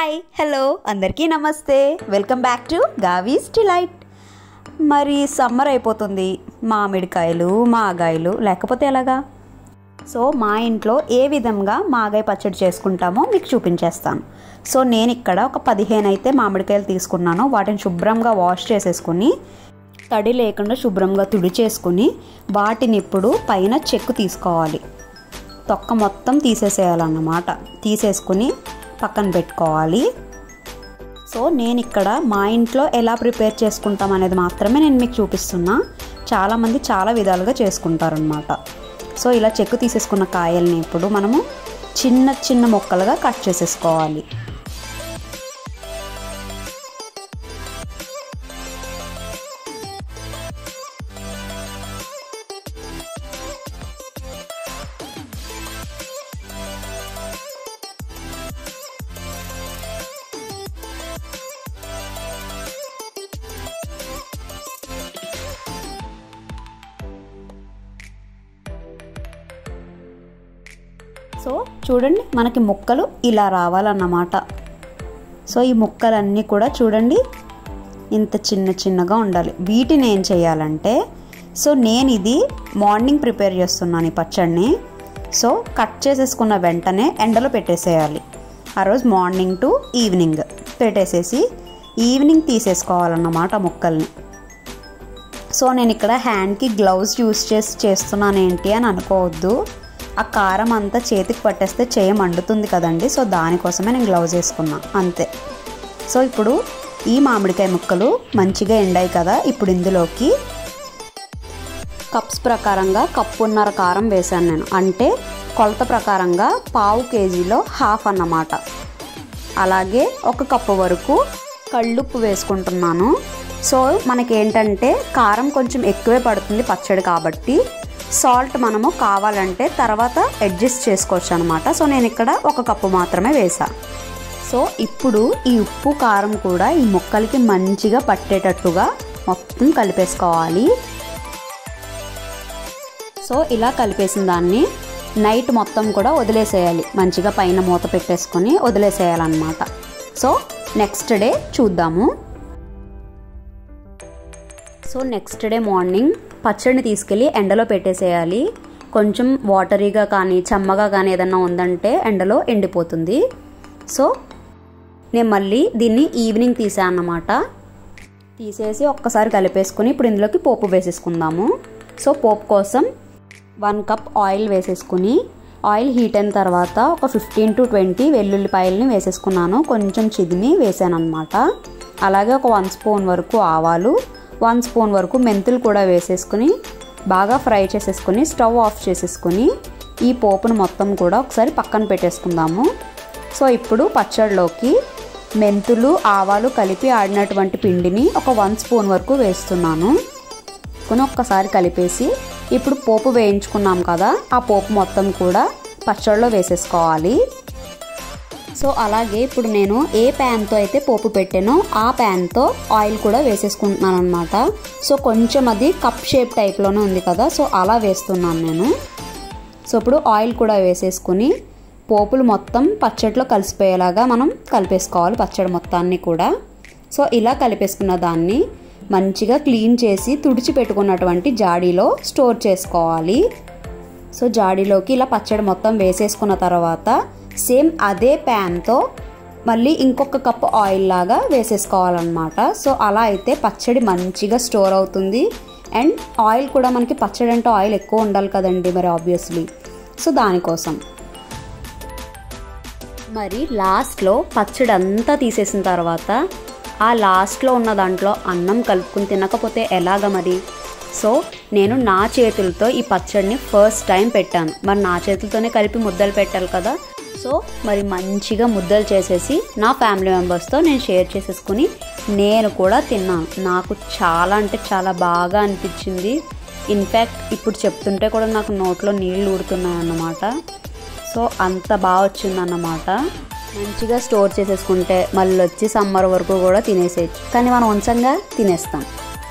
Hi hello అందరికీ నమస్తే, welcome back to గావీస్ delight. మరి సమ్మర్ అయిపోతుంది, మామిడికాయలు మాగాయలు లేకపోతే ఎలాగా? సో మా ఇంట్లో ఏ విధంగా మాగాయ పచ్చడి చేసుకుంటామో మీకు చూపించేస్తాను. సో నేను ఇక్కడ ఒక 15 అయితే మామిడికాయలు తీసుకున్నాను. వాటిని శుభ్రంగా వాష్ చేసేసుకుని తడి లేకుండా శుభ్రంగా తుడిచేసుకుని వాటిని ఇప్పుడు పైన చెక్కు తీసుకోవాలి. తొక్క మొత్తం తీసేసేయాలన్నమాట. తీసేసుకుని పక్కన పెట్టుకోవాలి. సో నేను ఇక్కడ మా ఇంట్లో ఎలా ప్రిపేర్ చేసుకుంటాం అనేది మాత్రమే నేను మీకు చూపిస్తున్నా. చాలామంది చాలా విధాలుగా చేసుకుంటారనమాట. సో ఇలా చెక్కు తీసేసుకున్న కాయల్ని ఇప్పుడు మనము చిన్న చిన్న ముక్కలుగా కట్ చేసేసుకోవాలి. సో చూడండి, మనకి ముక్కలు ఇలా రావాలన్నమాట. సో ఈ ముక్కలన్నీ కూడా చూడండి ఇంత చిన్న చిన్నగా ఉండాలి. వీటిని ఏం చేయాలంటే, సో నేను ఇది మార్నింగ్ ప్రిపేర్ చేస్తున్నాను ఈ పచ్చడిని. సో కట్ చేసేసుకున్న వెంటనే ఎండలో పెట్టేసేయాలి. ఆ రోజు మార్నింగ్ టు ఈవినింగ్ పెట్టేసేసి ఈవినింగ్ తీసేసుకోవాలన్నమాట ముక్కల్ని. సో నేను ఇక్కడ హ్యాండ్కి గ్లౌజ్ యూస్ చేస్తున్నాను ఏంటి అని అనుకోవద్దు. ఆ కారం అంతా చేతికి పట్టేస్తే చేయి మండుతుంది కదండి. సో దానికోసమే నేను గ్లౌజ్ వేసుకున్నా, అంతే. సో ఇప్పుడు ఈ మామిడికాయ ముక్కలు మంచిగా ఎండాయి కదా. ఇప్పుడు ఇందులోకి కప్స్ ప్రకారంగా 1.5 కప్పు కారం వేసాను నేను. అంటే కొలత ప్రకారంగా 1/2 కేజీలో హాఫ్ అన్నమాట. అలాగే 1 కప్పు వరకు కళ్ళుప్పు వేసుకుంటున్నాను. సో మనకేంటంటే కారం కొంచెం ఎక్కువే పడుతుంది పచ్చడి కాబట్టి సాల్ట్ మనము కావాలంటే తర్వాత అడ్జస్ట్ చేసుకోవచ్చు అనమాట. సో నేను ఇక్కడ 1 కప్పు మాత్రమే వేసా. సో ఇప్పుడు ఈ ఉప్పు కారం కూడా ఈ ముక్కలకి మంచిగా పట్టేటట్టుగా మొత్తం కలిపేసుకోవాలి. సో ఇలా కలిపేసిన దాన్ని నైట్ మొత్తం కూడా వదిలేసేయాలి. మంచిగా పైన మూత పెట్టేసుకొని వదిలేసేయాలన్నమాట. సో నెక్స్ట్ డే చూద్దాము. సో నెక్స్ట్ డే మార్నింగ్ పచ్చడిని తీసుకెళ్ళి ఎండలో పెట్టేసేయాలి. కొంచెం వాటరీగా కానీ చెమ్మగా కానీ ఏదన్నా ఉందంటే ఎండలో ఎండిపోతుంది. సో నేను మళ్ళీ దీన్ని ఈవినింగ్ తీసాను అన్నమాట. తీసేసి ఒక్కసారి కలిపేసుకుని ఇప్పుడు ఇందులోకి పోపు వేసేసుకుందాము. సో పోపు కోసం 1 కప్ ఆయిల్ వేసేసుకుని ఆయిల్ హీట్ అయిన తర్వాత ఒక 15 to 20 వెల్లుల్లిపాయలని వేసేసుకున్నాను. కొంచెం చిదిమి వేసాను అనమాట. అలాగే ఒక 1 స్పూన్ వరకు ఆవాలు, 1 స్పూన్ వరకు మెంతులు కూడా వేసేసుకుని బాగా ఫ్రై చేసేసుకుని స్టవ్ ఆఫ్ చేసేసుకుని ఈ పోపును మొత్తం కూడా ఒకసారి పక్కన పెట్టేసుకుందాము. సో ఇప్పుడు పచ్చడిలోకి మెంతులు ఆవాలు కలిపి ఆడినటువంటి పిండిని ఒక 1 స్పూన్ వరకు వేస్తున్నాను. ఒక్కసారి కలిపేసి ఇప్పుడు పోపు వేయించుకున్నాం కదా, ఆ పోపు మొత్తం కూడా పచ్చడిలో వేసేసుకోవాలి. సో అలాగే ఇప్పుడు నేను ఏ ప్యాన్తో అయితే పోపు పెట్టానో ఆ ప్యాన్తో ఆయిల్ కూడా వేసేసుకుంటున్నాను అనమాట. సో కొంచెం అది కప్ షేప్ టైప్లోనే ఉంది కదా, సో అలా వేస్తున్నాను నేను. సో ఇప్పుడు ఆయిల్ కూడా వేసేసుకుని పోపులు మొత్తం పచ్చడిలో కలిసిపోయేలాగా మనం కలిపేసుకోవాలి పచ్చడి మొత్తాన్ని కూడా. సో ఇలా కలిపేసుకున్న దాన్ని మంచిగా క్లీన్ చేసి తుడిచి పెట్టుకున్నటువంటి జాడీలో స్టోర్ చేసుకోవాలి. సో జాడీలోకి ఇలా పచ్చడి మొత్తం వేసేసుకున్న తర్వాత సేమ్ అదే ప్యాన్తో మళ్ళీ ఇంకొక కప్పు ఆయిల్ లాగా వేసేసుకోవాలన్నమాట. సో అలా అయితే పచ్చడి మంచిగా స్టోర్ అవుతుంది. అండ్ ఆయిల్ కూడా మనకి పచ్చడి అంటే ఆయిల్ ఎక్కువ ఉండాలి కదండి మరి ఆబ్వియస్లీ. సో దానికోసం మరి లాస్ట్లో పచ్చడి అంతా తీసేసిన తర్వాత ఆ లాస్ట్లో ఉన్న దాంట్లో అన్నం కలుపుకుని తినకపోతే ఎలాగ మరి? సో నేను నా చేతులతో ఈ పచ్చడిని ఫస్ట్ టైం పెట్టాను. మరి నా చేతులతోనే కలిపి ముద్దలు పెట్టాలి కదా. సో మరి మంచిగా ముద్దలు చేసేసి నా ఫ్యామిలీ మెంబర్స్తో నేను షేర్ చేసేసుకుని నేను కూడా తిన్నాను. నాకు చాలా అంటే చాలా బాగా అనిపించింది. ఇన్ఫ్యాక్ట్ ఇప్పుడు చెప్తుంటే కూడా నాకు నోట్లో నీళ్ళు ఊరుతున్నాయి అన్నమాట. సో అంత బాగా వచ్చిందన్నమాట. మంచిగా స్టోర్ చేసేసుకుంటే మళ్ళీ వచ్చి సమ్మర్ వరకు కూడా తినేసేయచ్చు. కానీ మనం ఉంచంగా తినేస్తాం.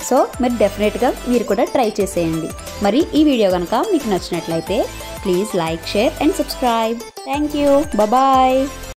సో మీరు డెఫినెట్గా మీరు కూడా ట్రై చేసేయండి. మరి ఈ వీడియో కనుక మీకు నచ్చినట్లయితే please like, share and subscribe. Thank you. Bye.